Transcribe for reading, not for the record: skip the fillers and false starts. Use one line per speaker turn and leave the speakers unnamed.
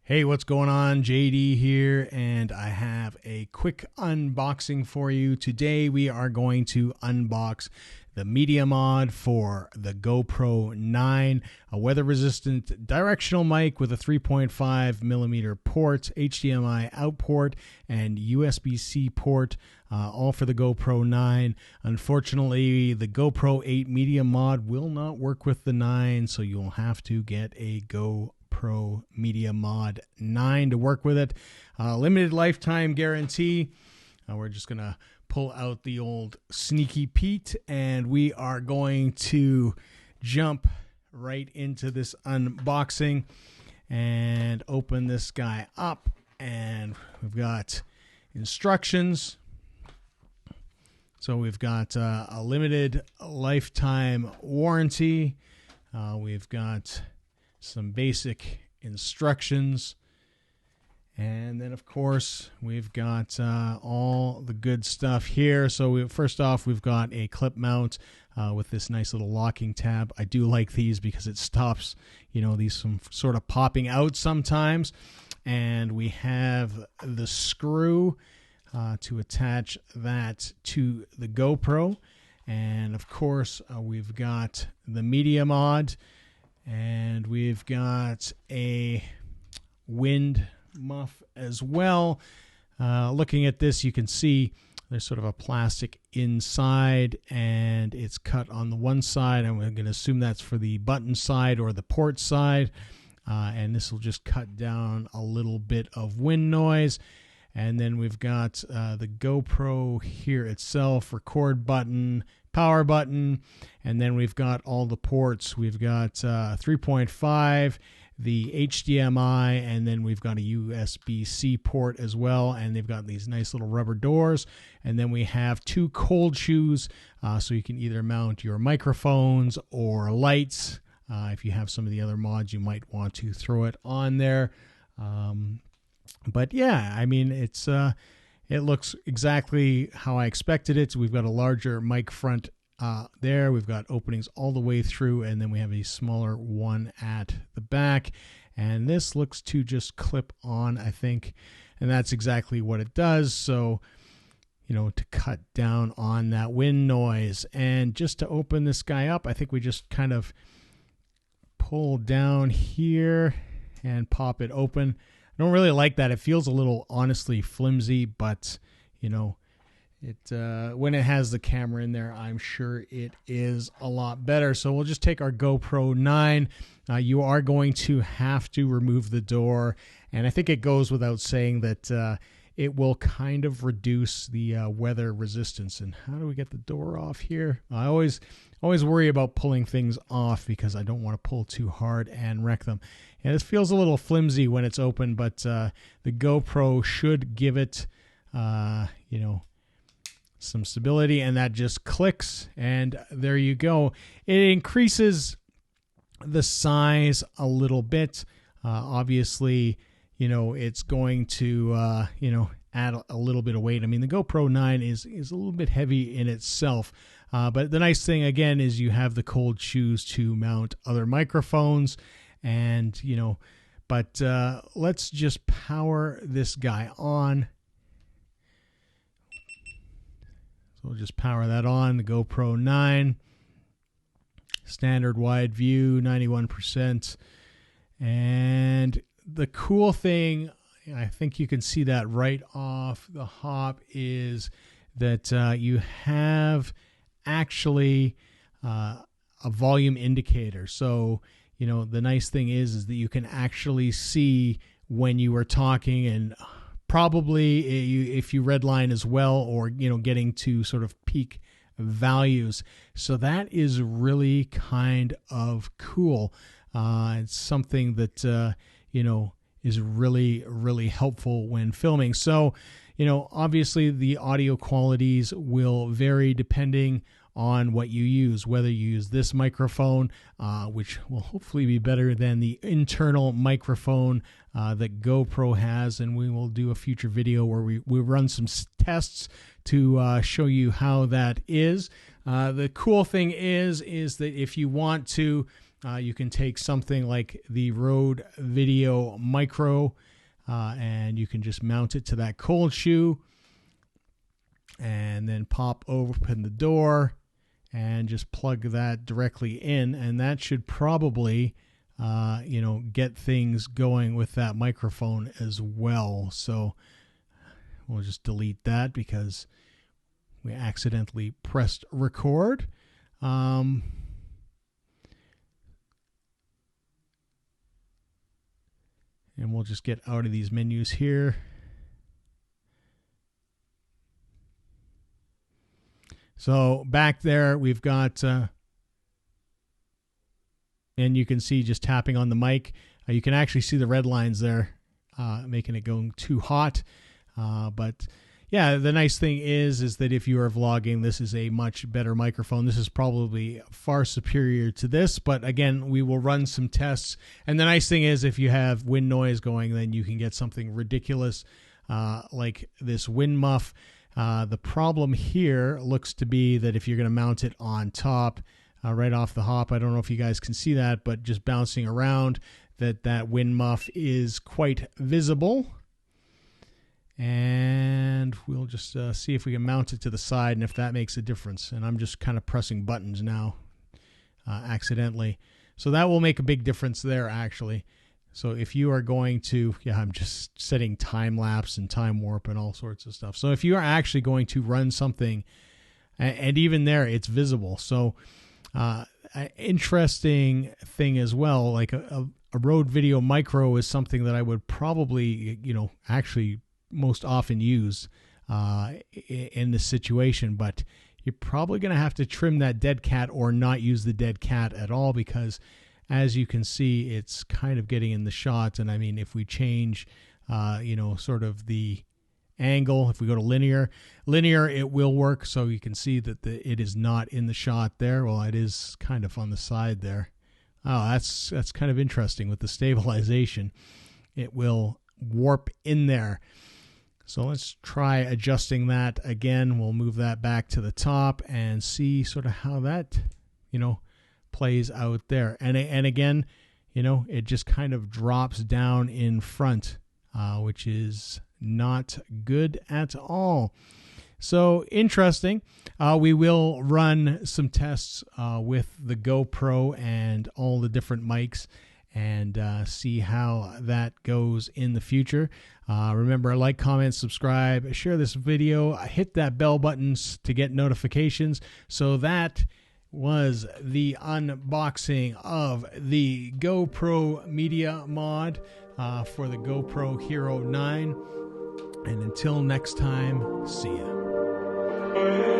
Hey, what's going on? JD here, and I have a quick unboxing for you. Today we are going to unbox the media mod for the GoPro 9, a weather-resistant directional mic with a 3.5 millimeter port, HDMI out port, and USB-C port, all for the GoPro 9. Unfortunately, the GoPro 8 media mod will not work with the 9, so you'll have to get a GoPro Media Mod 9 to work with it. Limited lifetime guarantee. We're just going to pull out the old Sneaky Pete, and we are going to jump right into this unboxing and open this guy up. And we've got instructions. So we've got a limited lifetime warranty. We've got some basic instructions, and then of course we've got all the good stuff here. So first off, we've got a clip mount with this nice little locking tab. I do like these because it stops these from sort of popping out sometimes. And we have the screw to attach that to the GoPro, and of course we've got the media mod. And we've got a wind muff as well. Looking at this, you can see there's sort of a plastic inside, and it's cut on the one side. I'm going to assume that's for the button side or the port side. And this will just cut down a little bit of wind noise. And then we've got the GoPro here itself, record button, power button, and then we've got all the ports. We've got 3.5, the HDMI, and then we've got a USB-C port as well, and they've got these nice little rubber doors. And then we have two cold shoes, so you can either mount your microphones or lights. If you have some of the other mods, you might want to throw it on there. But yeah, I mean, it looks exactly how I expected it. So we've got a larger mic front there. We've got openings all the way through, and then we have a smaller one at the back. And this looks to just clip on, I think, and that's exactly what it does. So, to cut down on that wind noise. And just to open this guy up, I think we just kind of pull down here and pop it open. I don't really like that. It feels a little, honestly, flimsy, but when it has the camera in there, I'm sure it is a lot better. So we'll just take our GoPro 9. You are going to have to remove the door, and I think it goes without saying that it will kind of reduce the weather resistance. And how do we get the door off here? I always worry about pulling things off because I don't want to pull too hard and wreck them. And it feels a little flimsy when it's open, but the GoPro should give it, some stability, and that just clicks, and there you go. It increases the size a little bit. Obviously, it's going to, add a little bit of weight. I mean, the GoPro 9 is a little bit heavy in itself. But the nice thing, again, is you have the cold shoes to mount other microphones. And, but let's just power this guy on. So we'll just power that on, the GoPro 9. Standard wide view, 91%. And the cool thing, I think you can see that right off the hop, is that you have actually a volume indicator. So, the nice thing is that you can actually see when you are talking, and probably if you redline as well, or, getting to sort of peak values. So that is really kind of cool. It's something that, is really, really helpful when filming. So, obviously the audio qualities will vary depending on what you use, whether you use this microphone, which will hopefully be better than the internal microphone that GoPro has, and we will do a future video where we run some tests to show you how that is. The cool thing is that if you want to You can take something like the Rode Video Micro and you can just mount it to that cold shoe and then pop open the door and just plug that directly in, and that should probably get things going with that microphone as well. So we'll just delete that because we accidentally pressed record. And we'll just get out of these menus here. So back there we've got, and you can see just tapping on the mic. You can actually see the red lines there, making it going too hot. But yeah, the nice thing is that if you are vlogging, this is a much better microphone. This is probably far superior to this, but again, we will run some tests. And the nice thing is if you have wind noise going, then you can get something ridiculous like this wind muff. The problem here looks to be that if you're going to mount it on top, right off the hop, I don't know if you guys can see that, but just bouncing around, that wind muff is quite visible. And we'll just see if we can mount it to the side and if that makes a difference. And I'm just kind of pressing buttons now accidentally. So that will make a big difference there, actually. So if you are going to, I'm just setting time lapse and time warp and all sorts of stuff. So if you are actually going to run something, and even there, it's visible. So an interesting thing as well, like a Rode Video Micro is something that I would probably, actually most often use in this situation, but you're probably going to have to trim that dead cat or not use the dead cat at all, because as you can see, it's kind of getting in the shot. And I mean, if we change, sort of the angle, if we go to linear, it will work. So you can see that it is not in the shot there. Well, it is kind of on the side there. Oh, that's kind of interesting with the stabilization. It will warp in there. So let's try adjusting that again. We'll move that back to the top and see sort of how that, plays out there. And again, it just kind of drops down in front, which is not good at all. So interesting. We will run some tests with the GoPro and all the different mics and see how that goes in the future. Remember, like, comment, subscribe, share this video, hit that bell buttons to get notifications. So that was the unboxing of the GoPro Media Mod for the GoPro Hero 9. And until next time, see ya.